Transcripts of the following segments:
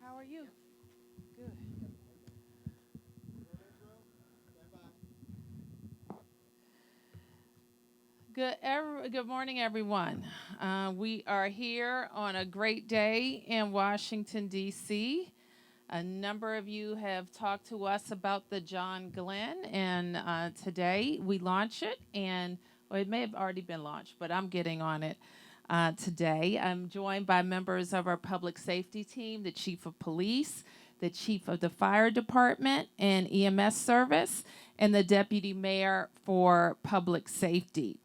How are you? Good. Good morning, everyone. We are here on a great day in Washington, D.C. A number of you have talked to us about the John Glenn, and today we launch it. And well, it may have already been launched, but I'm getting on it today. I'm joined by members of our public safety team, the chief of police, the chief of the fire department and EMS service, and the deputy mayor for public safety.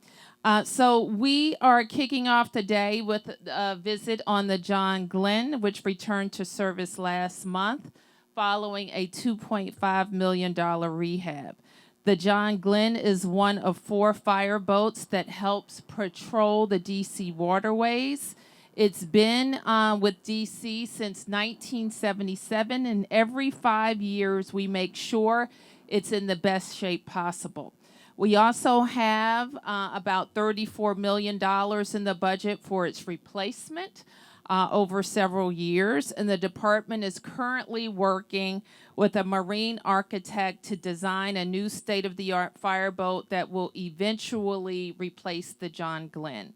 So we are kicking off today with a visit on the John Glenn, which returned to service last month following a $2.5 million rehab. The John Glenn is one of 4 fireboats that helps patrol the DC waterways. It's been with DC since 1977, and every 5 years we make sure it's in the best shape possible. We also have about $34 million in the budget for its replacement over several years, and the department is currently working with a marine architect to design a new state-of-the-art fireboat that will eventually replace the John Glenn.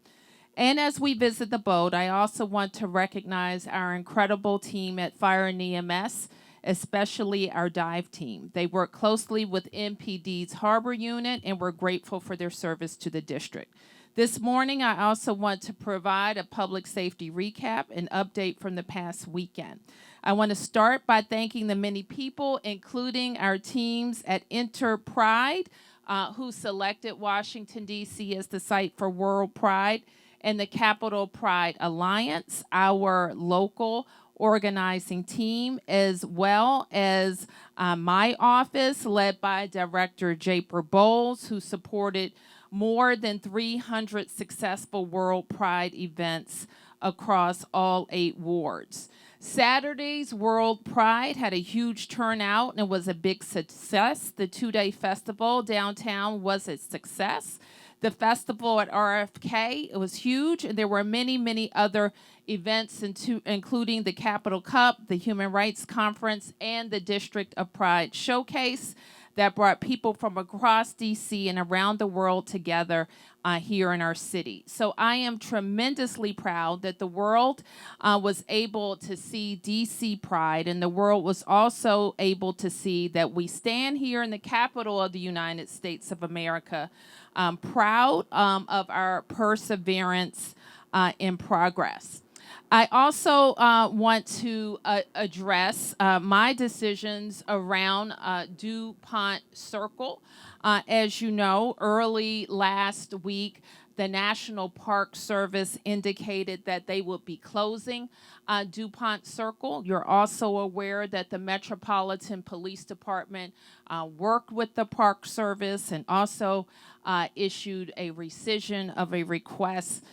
And as we visit the boat, I also want to recognize our incredible team at Fire and EMS, especially our dive team. They work closely with MPD's Harbor Unit, and we're grateful for their service to the district. This morning, I also want to provide a public safety recap and update from the past weekend. I want to start by thanking the many people, including our teams at Pride, who selected Washington, D.C. as the site for World Pride, and the Capital Pride Alliance, our local organizing team, as well as my office, led by Director Japer Bowles, who supported more than 300 successful World Pride events across all 8 wards. Saturday's World Pride had a huge turnout and was a big success. The 2-day festival downtown was a success. The festival at RFK, it was huge, and there were many, many other events, including the Capitol Cup, the Human Rights Conference, and the District of Pride Showcase that brought people from across D.C. and around the world together here in our city. So I am tremendously proud that the world was able to see D.C. Pride, and the world was also able to see that we stand here in the capital of the United States of America, proud of our perseverance in progress. I also want to address my decisions around DuPont Circle. As you know, early last week, the National Park Service indicated that they would be closing DuPont Circle. You're also aware that the Metropolitan Police Department worked with the Park Service and also issued a rescission of a request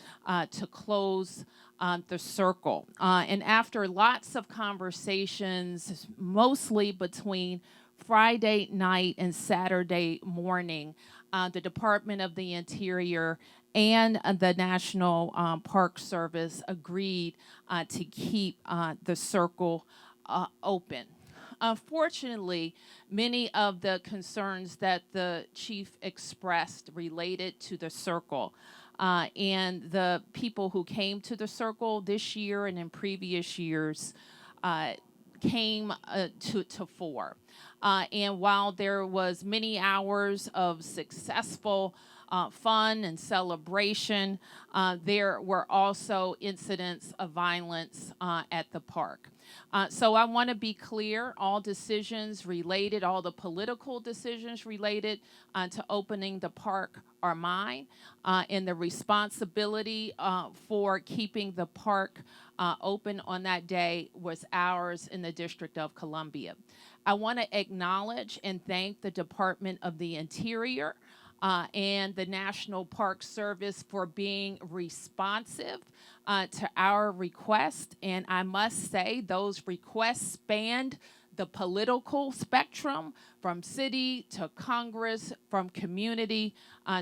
to close the circle. And after lots of conversations, mostly between Friday night and Saturday morning, the Department of the Interior and the National Park Service agreed to keep the circle open. Unfortunately, many of the concerns that the chief expressed related to the circle and the people who came to the circle this year and in previous years came to fore. And while there was many hours of successful fun and celebration, there were also incidents of violence at the park. So I want to be clear, all decisions related, all the political decisions related to opening the park are mine, and the responsibility for keeping the park open on that day was ours in the District of Columbia. I want to acknowledge and thank the Department of the Interior and the National Park Service for being responsive to our request. And I must say, those requests spanned the political spectrum, from city to Congress, from community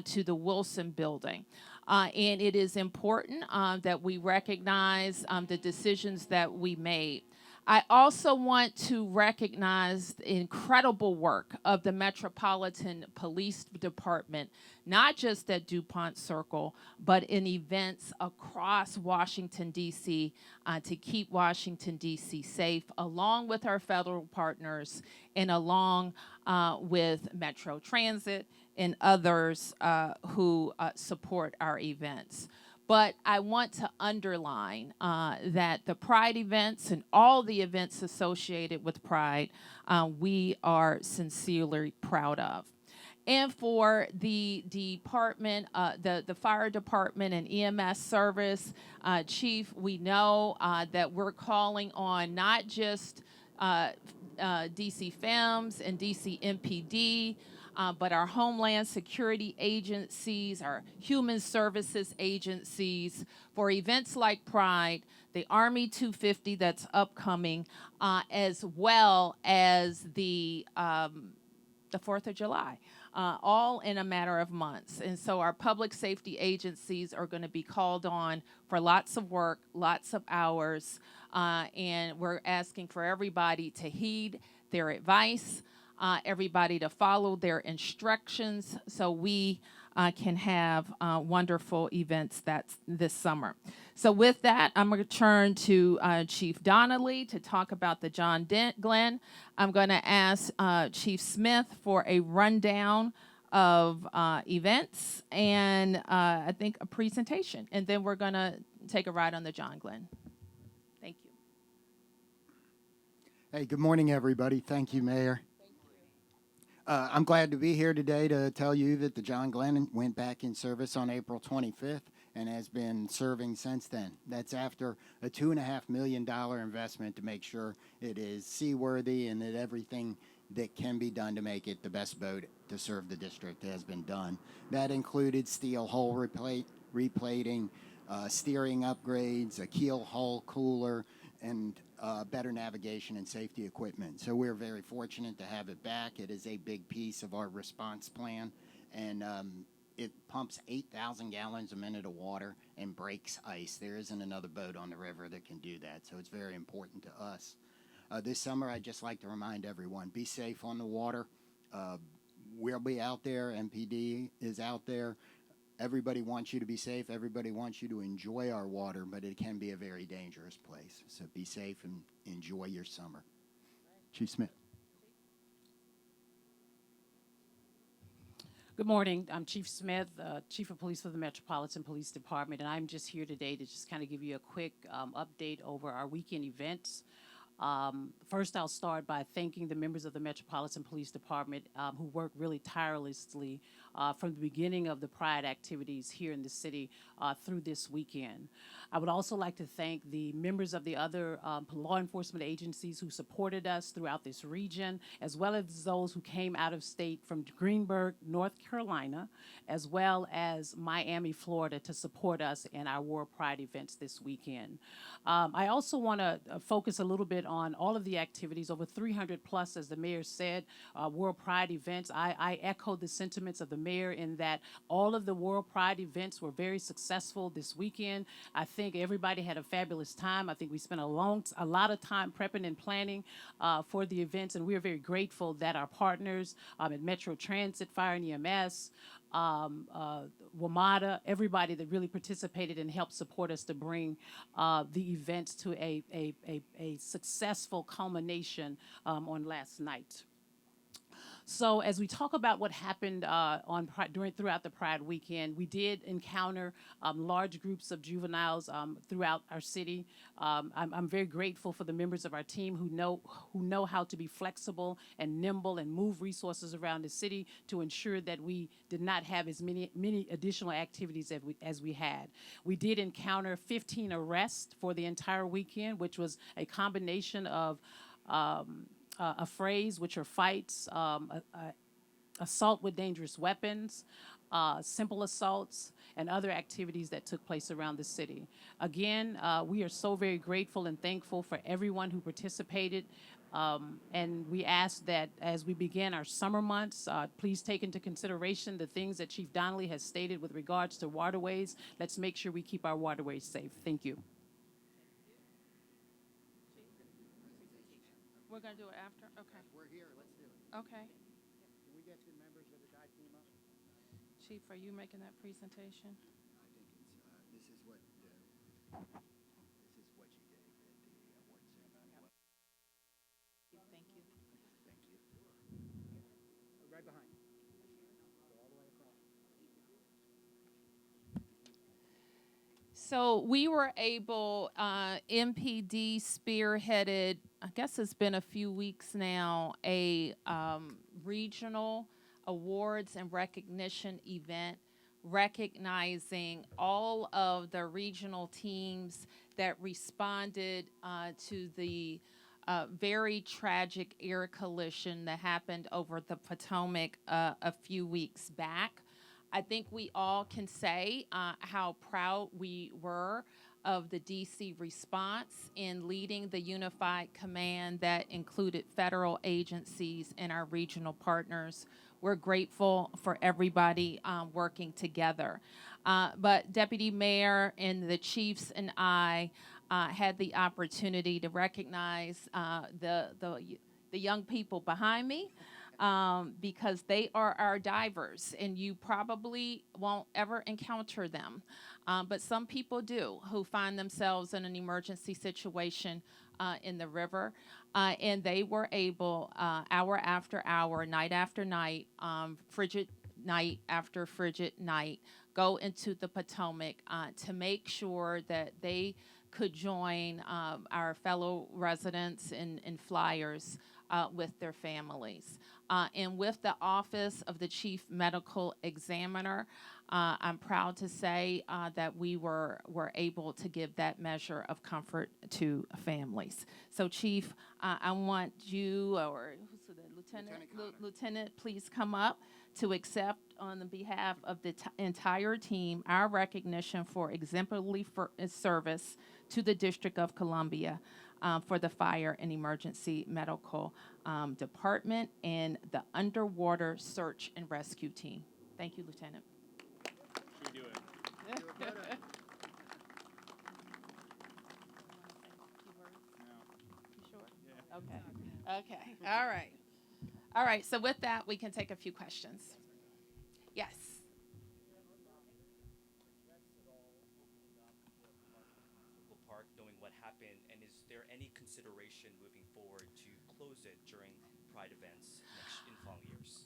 to the Wilson Building. And it is important that we recognize the decisions that we made. I also want to recognize the incredible work of the Metropolitan Police Department, not just at DuPont Circle, but in events across Washington, D.C., to keep Washington, D.C. safe, along with our federal partners and along with Metro Transit and others who support our events. But I want to underline that the Pride events and all the events associated with Pride, we are sincerely proud of. And for the department, the fire department and EMS service, Chief, we know that we're calling on not just DC FEMS and DC MPD, but our Homeland Security agencies, our human services agencies, for events like Pride, the Army 250 that's upcoming, as well as the 4th of July, all in a matter of months. And so our public safety agencies are going to be called on for lots of work, lots of hours, and we're asking for everybody to heed their advice, everybody to follow their instructions so we can have wonderful events this summer. So with that, I'm going to turn to Chief Donnelly to talk about the John Glenn. I'm going to ask Chief Smith for a rundown of events and I think a presentation. And then we're going to take a ride on the John Glenn. Thank you. Hey, good morning, everybody. Thank you, Mayor. I'm glad to be here today to tell you that the John Glenn went back in service on April 25th and has been serving since then. That's after a $2.5 million investment to make sure it is seaworthy and that everything that can be done to make it the best boat to serve the district has been done. That included steel hull replating, steering upgrades, a keel hull cooler, and better navigation and safety equipment. So we're very fortunate to have it back. It is a big piece of our response plan, and it pumps 8,000 gallons a minute of water and breaks ice. There isn't another boat on the river that can do that, so it's very important to us. This summer, I'd just like to remind everyone, be safe on the water. We'll be out there. MPD is out there. Everybody wants you to be safe. Everybody wants you to enjoy our water, but it can be a very dangerous place. So be safe and enjoy your summer. Chief Smith. Good morning. I'm Chief Smith, Chief of Police for the Metropolitan Police Department, and I'm just here today to just kind of give you a quick update over our weekend events. First, I'll start by thanking the members of the Metropolitan Police Department who worked really tirelessly from the beginning of the Pride activities here in the city through this weekend. I would also like to thank the members of the other law enforcement agencies who supported us throughout this region, as well as those who came out of state from Greenburgh, North Carolina, as well as Miami, Florida, to support us in our World Pride events this weekend. I also want to focus a little bit on all of the activities, over 300 plus, as the mayor said, World Pride events. I echo the sentiments of the mayor in that all of the World Pride events were very successful this weekend. I think everybody had a fabulous time. I think we spent a lot of time prepping and planning for the events, and we are very grateful that our partners at Metro Transit, Fire and EMS, WMATA, everybody that really participated and helped support us to bring the events to a successful culmination on last night. So as we talk about what happened throughout the Pride weekend, we did encounter large groups of juveniles throughout our city. I'm very grateful for the members of our team who know how to be flexible and nimble and move resources around the city to ensure that we did not have as many additional activities as we had. We did encounter 15 arrests for the entire weekend, which was a combination of affrays, which are fights, assault with dangerous weapons, simple assaults, and other activities that took place around the city. Again, we are so very grateful and thankful for everyone who participated. And we ask that as we begin our summer months, please take into consideration the things that Chief Donnelly has stated with regards to waterways. Let's make sure we keep our waterways safe. Thank you. We're going to do it after? Okay. We're here. Let's do it. Okay. Can we get two members of the dive team up? Chief, are you making that presentation? I think it's this is what you gave at the award ceremony. Thank you. Thank you. Right behind. Go all the way across. So we were able, MPD spearheaded, I guess it's been a few weeks now, a regional awards and recognition event recognizing all of the regional teams that responded to the very tragic air collision that happened over the Potomac a few weeks back. I think we all can say how proud we were of the DC response in leading the unified command that included federal agencies and our regional partners. We're grateful for everybody working together. But Deputy Mayor and the chiefs and I had the opportunity to recognize the young people behind me. Because they are our divers, and you probably won't ever encounter them. But some people do, who find themselves in an emergency situation in the river. And they were able, hour after hour, night after night, frigid night after frigid night, go into the Potomac to make sure that they could join our fellow residents and flyers with their families. And with the Office of the Chief Medical Examiner, I'm proud to say that we were able to give that measure of comfort to families. So, Chief, I want you, or who's the Lieutenant, please come up to accept on the behalf of the entire team our recognition for exemplary service to the District of Columbia for the Fire and Emergency Medical Department and the Underwater Search and Rescue Team. Thank you, Lieutenant. Should we do it? You sure? Yeah. Okay. Okay. All right. All right. So with that, we can take a few questions. Yes. Park, knowing what happened, and is there any consideration moving forward to close it during Pride events in following years?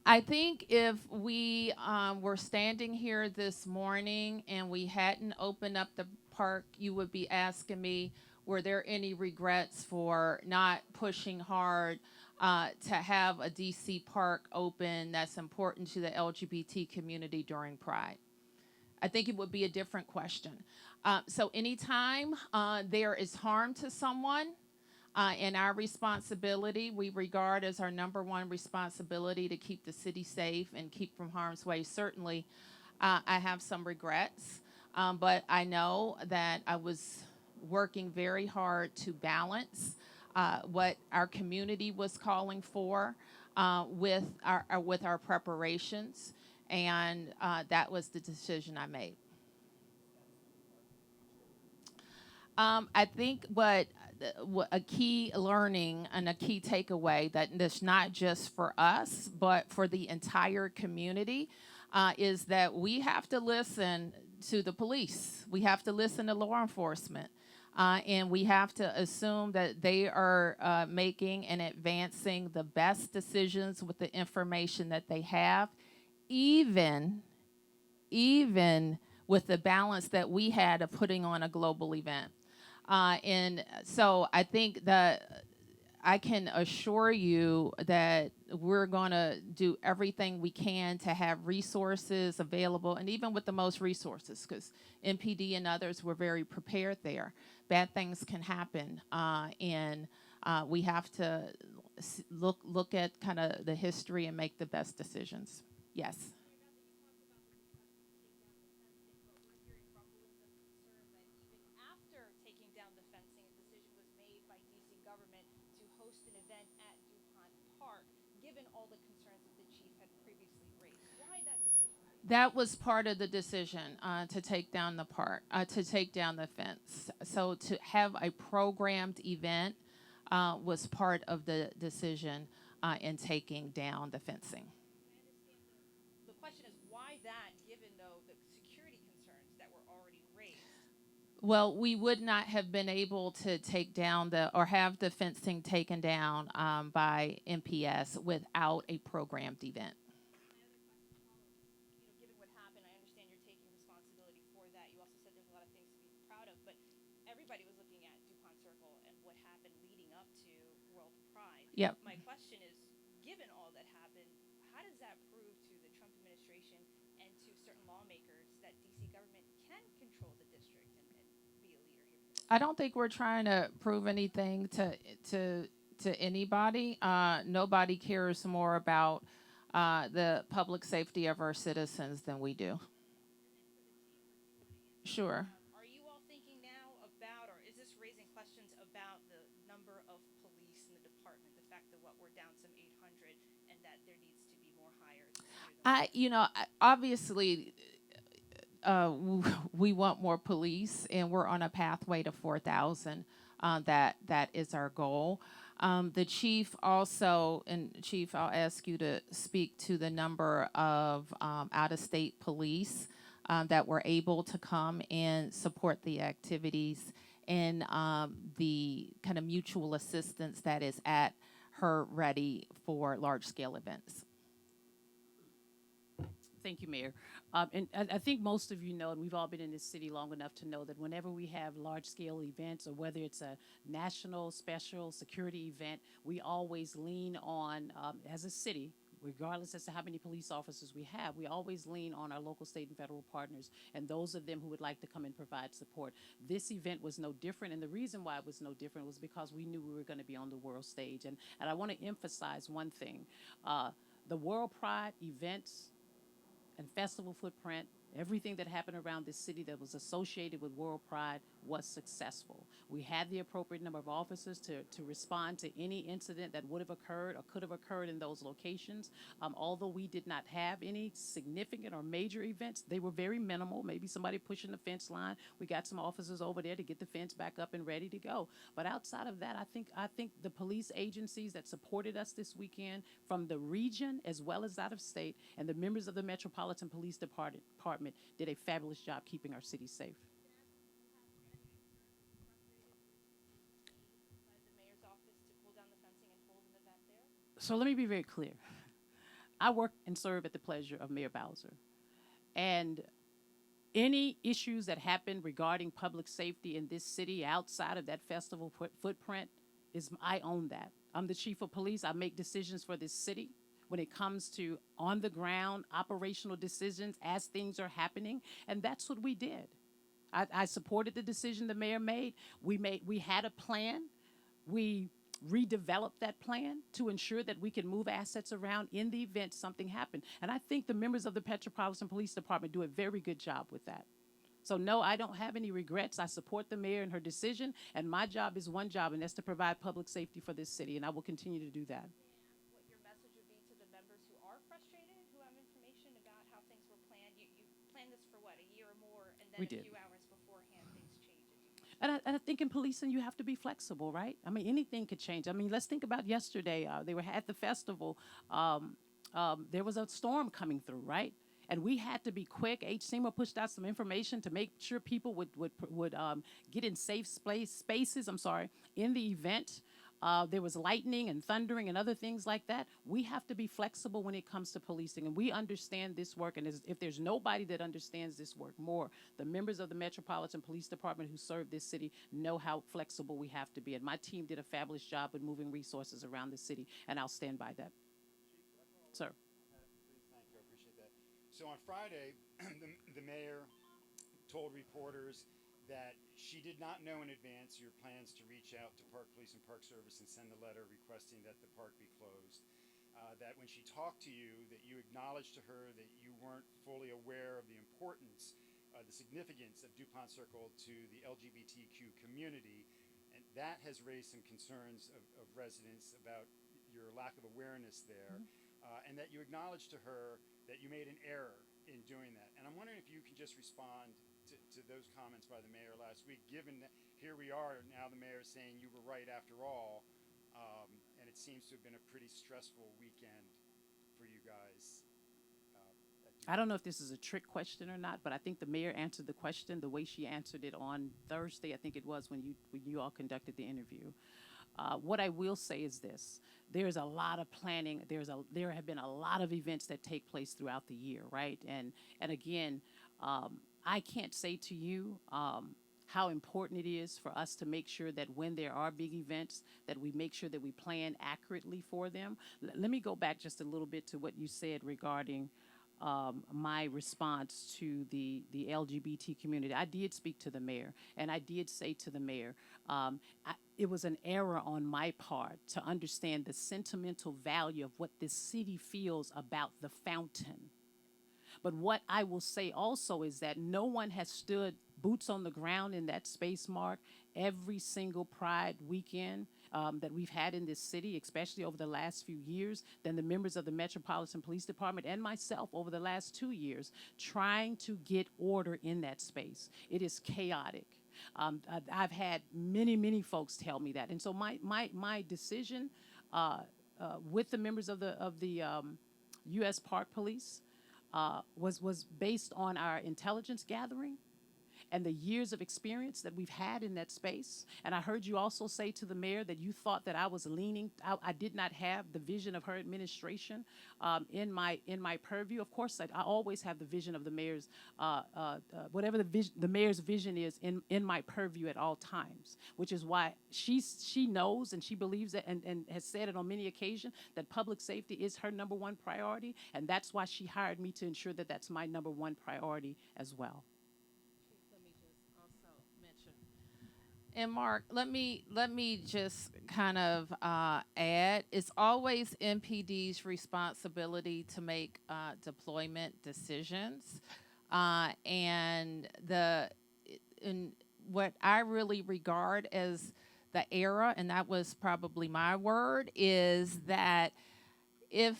I think if we were standing here this morning and we hadn't opened up the park, you would be asking me, were there any regrets for not pushing hard to have a DC park open that's important to the LGBT community during Pride? I think it would be a different question. So anytime there is harm to someone, and our responsibility, we regard as our number one responsibility to keep the city safe and keep from harm's way. Certainly, I have some regrets, but I know that I was working very hard to balance what our community was calling for with our preparations, and that was the decision I made. I think what a key learning and a key takeaway that's not just for us, but for the entire community, is that we have to listen to the police. We have to listen to law enforcement. And we have to assume that they are making and advancing the best decisions with the information that they have, even with the balance that we had of putting on a global event. And so I think that I can assure you that we're going to do everything we can to have resources available, and even with the most resources, because MPD and others were very prepared there. Bad things can happen, and we have to look at kind of the history and make the best decisions. Yes. Given all the concerns that the chief had previously raised. Why that decision? That was part of the decision to take down the park, to take down the fence. So to have a programmed event was part of the decision in taking down the fencing. The question is why that, given though the security concerns that were already raised? Well, we would not have been able to take down or have the fencing taken down by MPS without a programmed event. Given what happened, I understand you're taking responsibility for that. You also said there's a lot of things to be proud of, but everybody was looking at DuPont Circle and what happened leading up to World Pride. Yep. My question is, given all that happened, how does that prove to the Trump administration and to certain lawmakers that DC government can control the district and be a leader here? I don't think we're trying to prove anything to anybody. Nobody cares more about the public safety of our citizens than we do. Sure. Are you all thinking now about, or is this raising questions about the number of police in the department, the fact that we're down some 800 and that there needs to be more hires? Obviously, we want more police, and we're on a pathway to 4,000. That is our goal. The chief also, and Chief, I'll ask you to speak to the number of out-of-state police that were able to come and support the activities, and the kind of mutual assistance that is at her ready for large-scale events. Thank you, Mayor. And I think most of you know, and we've all been in this city long enough to know that whenever we have large-scale events, or whether it's a national special security event, we always lean on, as a city, regardless as to how many police officers we have, we always lean on our local, state, and federal partners, and those of them who would like to come and provide support. This event was no different, and the reason why it was no different was because we knew we were going to be on the world stage. And I want to emphasize one thing. The World Pride events and festival footprint, everything that happened around this city that was associated with World Pride was successful. We had the appropriate number of officers to respond to any incident that would have occurred or could have occurred in those locations. Although we did not have any significant or major events, they were very minimal. Maybe somebody pushing the fence line. We got some officers over there to get the fence back up and ready to go. But outside of that, I think the police agencies that supported us this weekend, from the region as well as out of state, and the members of the Metropolitan Police Department did a fabulous job keeping our city safe. The mayor's office to pull down the fencing and hold an event there? So let me be very clear. I work and serve at the pleasure of Mayor Bowser. And any issues that happen regarding public safety in this city outside of that festival footprint, I own that. I'm the chief of police. I make decisions for this city when it comes to on the ground operational decisions as things are happening, and that's what we did. I supported the decision the mayor made. We had a plan. We redeveloped that plan to ensure that we can move assets around in the event something happened. And I think the members of the Metropolitan Police Department do a very good job with that. So no, I don't have any regrets. I support the mayor and her decision, and my job is one job, and that's to provide public safety for this city, and I will continue to do that. What your message would be to the members who are frustrated, who have information about how things were planned? You planned this for what, a year or more, and then We a did. few hours beforehand things changed. And I think in policing, you have to be flexible, right? I mean, anything could change. I mean, let's think about yesterday. They were at the festival. There was a storm coming through, right? And we had to be quick. HSEMA pushed out some information to make sure people would get in safe spaces. In the event. There was lightning and thundering and other things like that. We have to be flexible when it comes to policing, and we understand this work. And if there's nobody that understands this work more, the members of the Metropolitan Police Department who serve this city know how flexible we have to be. And my team did a fabulous job with moving resources around the city, and I'll stand by that. Sir. Please, thank you. I appreciate that. So on Friday, the mayor told reporters that she did not know in advance your plans to reach out to Park Police and Park Service and send a letter requesting that the park be closed. That when she talked to you, that you acknowledged to her that you weren't fully aware of the importance, the significance of DuPont Circle to the LGBTQ community, and that has raised some concerns of residents about your lack of awareness there, and that you acknowledged to her that you made an error in doing that. And I'm wondering if you can just respond to those comments by the mayor last week, given that here we are now, the mayor is saying you were right after all, and it seems to have been a pretty stressful weekend for you guys. I don't know if this is a trick question or not, but I think the mayor answered the question the way she answered it on Thursday. I think it was when you all conducted the interview. What I will say is this: there's a lot of planning. There have been a lot of events that take place throughout the year, right? And again, I can't say to you how important it is for us to make sure that when there are big events, that we make sure that we plan accurately for them. Let me go back just a little bit to what you said regarding my response to the LGBT community. I did speak to the mayor, and I did say to the mayor, it was an error on my part to understand the sentimental value of what this city feels about the fountain. But what I will say also is that no one has stood boots on the ground in that space, Mark, every single Pride weekend that we've had in this city, especially over the last few years, than the members of the Metropolitan Police Department and myself over the last 2 years, trying to get order in that space. It is chaotic. I've had many folks tell me that. And so my decision with the members of the U.S. Park Police was based on our intelligence gathering and the years of experience that we've had in that space. And I heard you also say to the mayor that you thought that I was leaning, I did not have the vision of her administration in my purview. Of course, I always have the vision of the mayor's, whatever the mayor's vision is in my purview at all times, which is why she knows and she believes that and has said it on many occasions that public safety is her number one priority. And that's why she hired me to ensure that that's my number one priority as well. And Mark, let me just kind of add, it's always MPD's responsibility to make deployment decisions, and in what I really regard as the era, and that was probably my word, is that if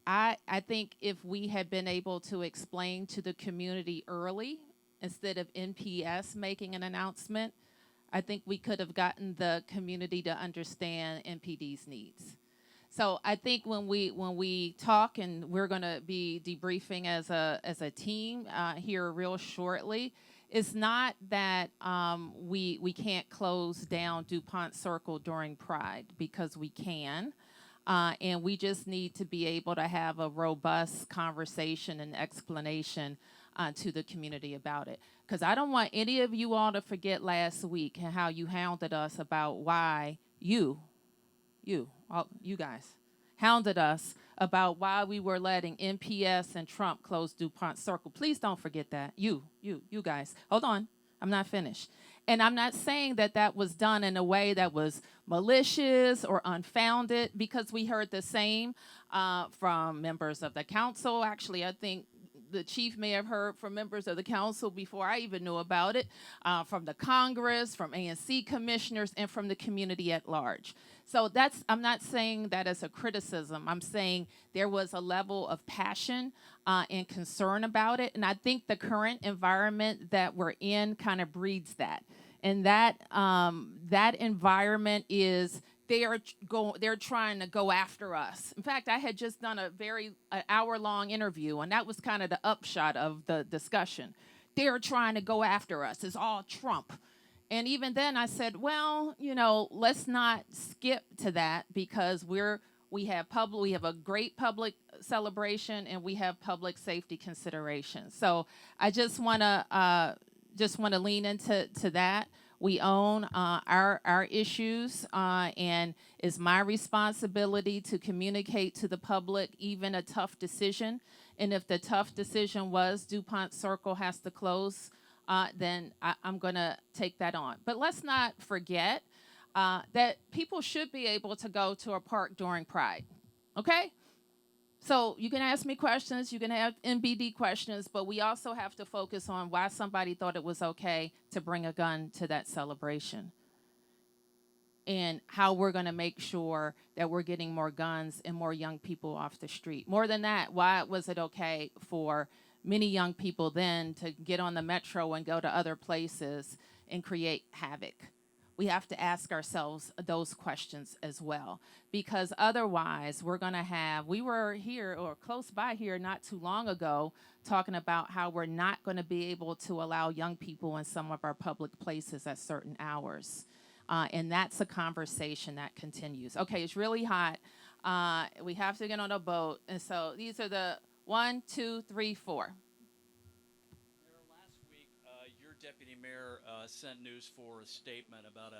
I think if we had been able to explain to the community early instead of NPS making an announcement, I think we could have gotten the community to understand NPD's needs. So I think when we talk, and we're going to be debriefing as a team here real shortly, it's not that we can't close down DuPont Circle during Pride, because we can. And we just need to be able to have a robust conversation and explanation to the community about it. Because I don't want any of you all to forget last week and how you hounded us about why you guys hounded us about why we were letting NPS and Trump close DuPont Circle. Please don't forget that. You guys. Hold on. I'm not finished. And I'm not saying that that was done in a way that was malicious or unfounded, because we heard the same from members of the council. Actually, I think the chief may have heard from members of the council before I even knew about it, from the Congress, from ANC commissioners, and from the community at large. So I'm not saying that as a criticism. I'm saying there was a level of passion and concern about it. And I think the current environment that we're in kind of breeds that. And that environment is they're trying to go after us. In fact, I had just done an hour-long interview, and that was kind of the upshot of the discussion. They're trying to go after us. It's all Trump. And even then I said, well, let's not skip to that, because we have a great public celebration, and we have public safety considerations. So I just want to lean into that. We own our issues, and it's my responsibility to communicate to the public even a tough decision. And if the tough decision was DuPont Circle has to close, then I'm going to take that on. But let's not forget that people should be able to go to a park during Pride, okay? So you can ask me questions, you can have MBD questions, but we also have to focus on why somebody thought it was okay to bring a gun to that celebration, and how we're going to make sure that we're getting more guns and more young people off the street. More than that, why was it okay for many young people then to get on the metro and go to other places and create havoc. We have to ask ourselves those questions as well, because otherwise we're going to have, we were here or close by here not too long ago talking about how we're not going to be able to allow young people in some of our public places at certain hours. And that's a conversation that continues. Okay, it's really hot. We have to get on a boat. And so these are the 1, 2, 3, 4. Mayor, last week, your deputy mayor sent news for a statement about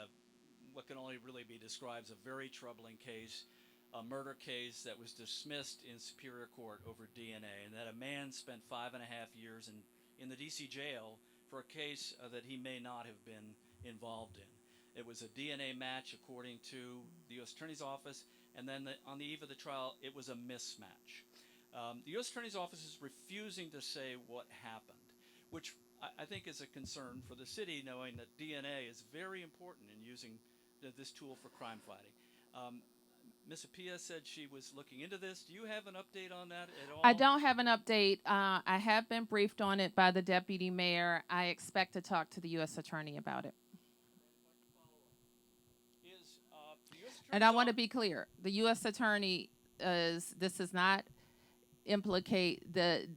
what can only really be described as a very troubling case, a murder case that was dismissed in Superior Court over DNA, and that a man spent 5.5 years in the D.C. jail for a case that he may not have been involved in. It was a DNA match, according to the U.S. Attorney's Office, and then on the eve of the trial, it was a mismatch. The U.S. Attorney's Office is refusing to say what happened, which I think is a concern for the city, knowing that DNA is very important in using this tool for crime fighting. Ms. Apia said she was looking into this. Do you have an update on that at all? I don't have an update. I have been briefed on it by the deputy mayor. I expect to talk to the U.S. attorney about it. Is the U.S. And I want to be clear. The U.S. attorney this does not implicate the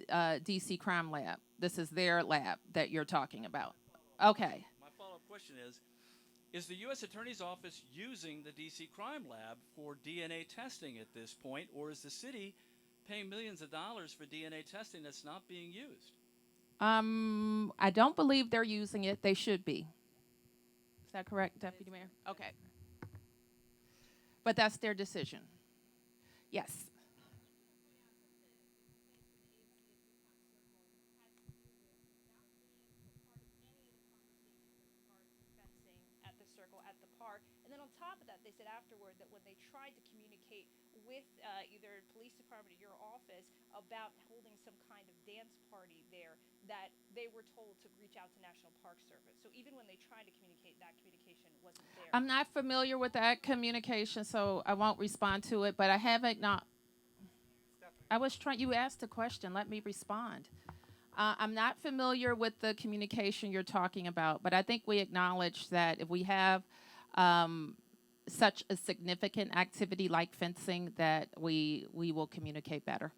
D.C. crime lab. This is their lab that you're talking about. Okay. My follow-up question is the U.S. Attorney's Office using the D.C. crime lab for DNA testing at this point, or is the city paying millions of dollars for DNA testing that's not being used? I don't believe they're using it. They should be. Is that correct, Deputy Mayor? Okay. But that's their decision. Yes. At the circle at the park, and then on top of that, they said afterward that when they tried to communicate with either police department or your office about holding some kind of dance party there, that they were told to reach out to National Park Service. So even when they tried to communicate, that communication wasn't there. I'm not familiar with that communication, so I won't respond to it, but I haven't not. I was trying, you asked a question, let me respond. I'm not familiar with the communication you're talking about, but I think we acknowledge that if we have such a significant activity like fencing, that we will communicate better.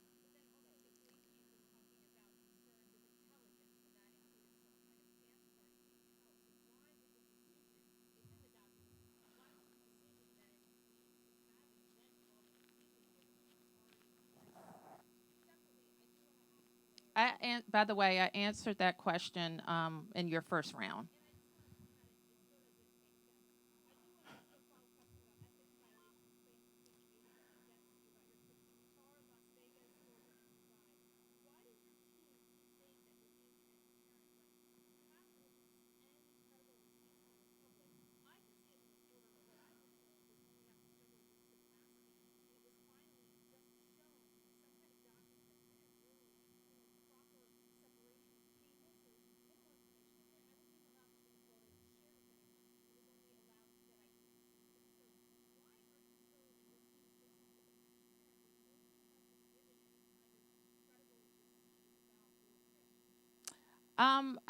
By the way, I answered that question in your first round.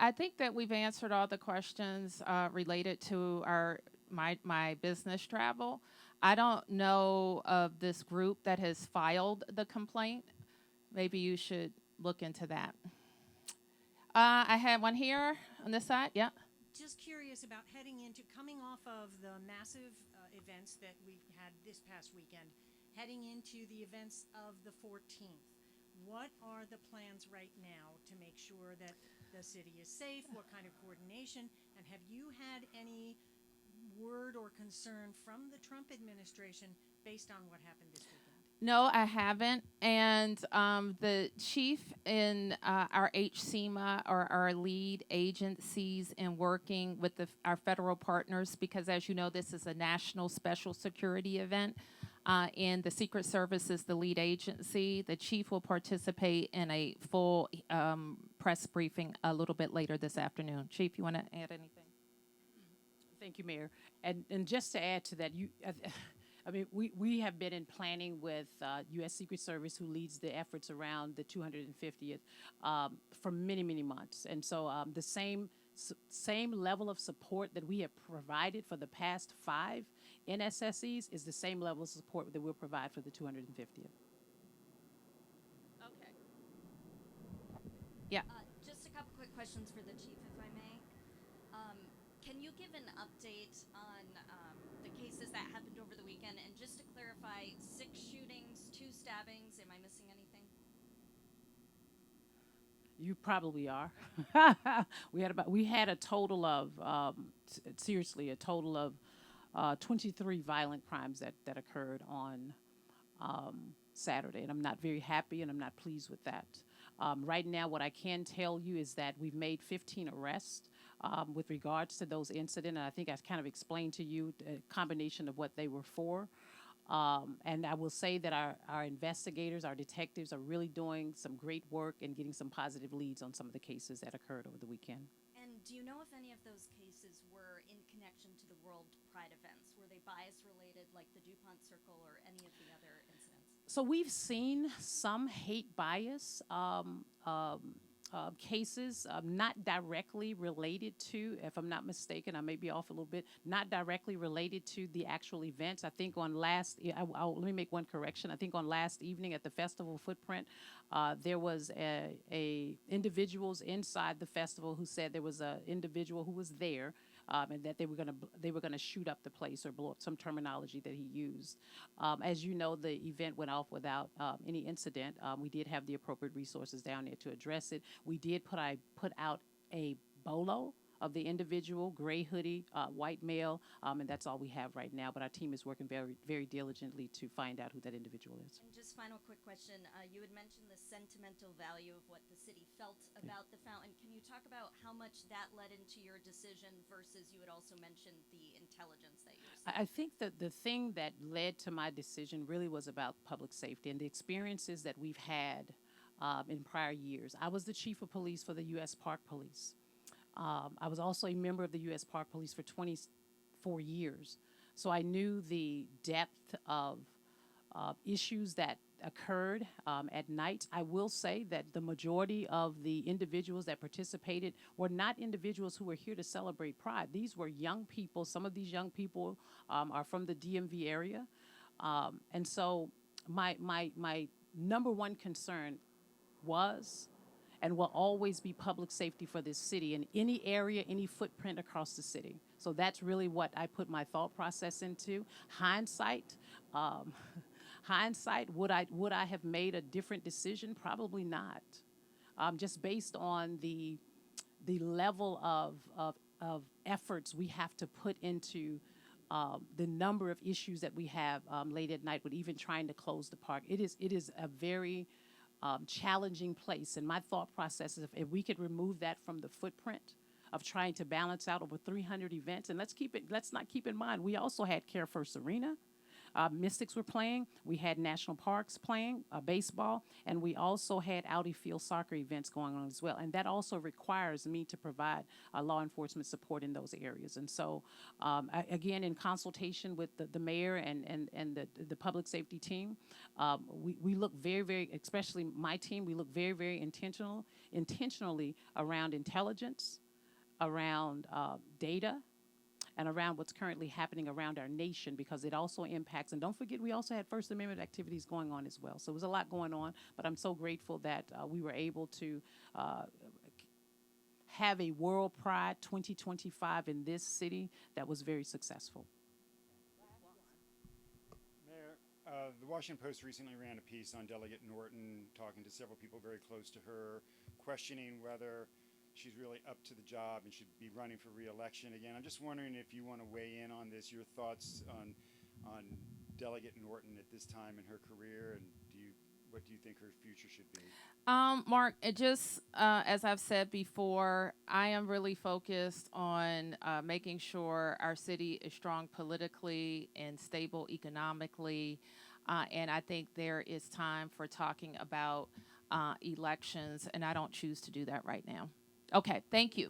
I think that we've answered all the questions related to my business travel. I don't know of this group that has filed the complaint. Maybe you should look into that. I have one here on this side. Yeah. Just curious about coming off of the massive events that we had this past weekend, heading into the events of the 14th. What are the plans right now to make sure that the city is safe? What kind of coordination? And have you had any word or concern from the Trump administration based on what happened this weekend? No, I haven't. And the chief in our HCMA are our lead agencies in working with our federal partners, because as you know, this is a national special security event. And the Secret Service is the lead agency. The chief will participate in a full press briefing a little bit later this afternoon. Chief, you want to add anything? Thank you, Mayor. And just to add to that, I mean, we have been in planning with U.S. Secret Service, who leads the efforts around the 250th, for many, many months. And so the same level of support that we have provided for the past 5 NSSEs is the same level of support that we'll provide for the 250th. Okay. Yeah. Just a couple quick questions for the chief, if I may. Can you give an update on the cases that happened over the weekend? And just to clarify, 6 shootings, 2 stabbings. Am I missing anything? You probably are. we had a total of seriously a total of 23 violent crimes that occurred on Saturday, and I'm not very happy, and I'm not pleased with that. Right now, what I can tell you is that we've made 15 arrests with regards to those incidents, and I think I kind of explained to you a combination of what they were for. And I will say that our investigators, our detectives are really doing some great work and getting some positive leads on some of the cases that occurred over the weekend. And do you know if any of those cases were in connection to the World Pride events? Were they bias related, like the DuPont Circle or any of the other incidents? So we've seen some hate bias cases, not directly related to, if I'm not mistaken, I may be off a little bit, not directly related to the actual events. I think on let me make one correction. I think on last evening at the festival footprint, there was a individuals inside the festival who said there was an individual who was there, and that they were gonna shoot up the place or blow up, some terminology that he used. As you know, the event went off without any incident. We did have the appropriate resources down there to address it. We did put out a bolo of the individual, gray hoodie, white male, and that's all we have right now. But our team is working very, very diligently to find out who that individual is. And just final quick question. You had mentioned the sentimental value of what the city felt about the fountain. Can you talk about how much that led into your decision versus you had also mentioned the intelligence that you received? I think that the thing that led to my decision really was about public safety and the experiences that we've had in prior years. I was the chief of police for the U.S. Park Police. I was also a member of the U.S. Park Police for 24 years. So I knew the depth of issues that occurred at night. I will say that the majority of the individuals that participated were not individuals who were here to celebrate Pride. These were young people. Some of these young people are from the DMV area. And so my number one concern was and will always be public safety for this city in any area, any footprint across the city. So that's really what I put my thought process into. Hindsight, would I have made a different decision? Probably not. Just based on the level of efforts we have to put into the number of issues that we have late at night with even trying to close the park. It is a very challenging place. And my thought process is if we could remove that from the footprint of trying to balance out over 300 events, and let's not keep in mind, we also had Care First Arena. Mystics were playing. We had national parks playing, baseball, and we also had Audi Field soccer events going on as well. And that also requires me to provide law enforcement support in those areas. And so, again, in consultation with the mayor and the public safety team, we look very, very, especially my team, we look very, very intentionally around intelligence, around data, and around what's currently happening around our nation, because it also impacts. And don't forget, we also had First Amendment activities going on as well. So it was a lot going on, but I'm so grateful that we were able to have a World Pride 2025 in this city that was very successful. Mayor, the Washington Post recently ran a piece on Delegate Norton, talking to several people very close to her, questioning whether she's really up to the job and should be running for re-election again. I'm just wondering if you want to weigh in on this, your thoughts on Delegate Norton at this time in her career, and what do you think her future should be? Mark, it just as I've said before, I am really focused on making sure our city is strong politically and stable economically, and I think there is time for talking about elections, and I don't choose to do that right now. Okay, thank you.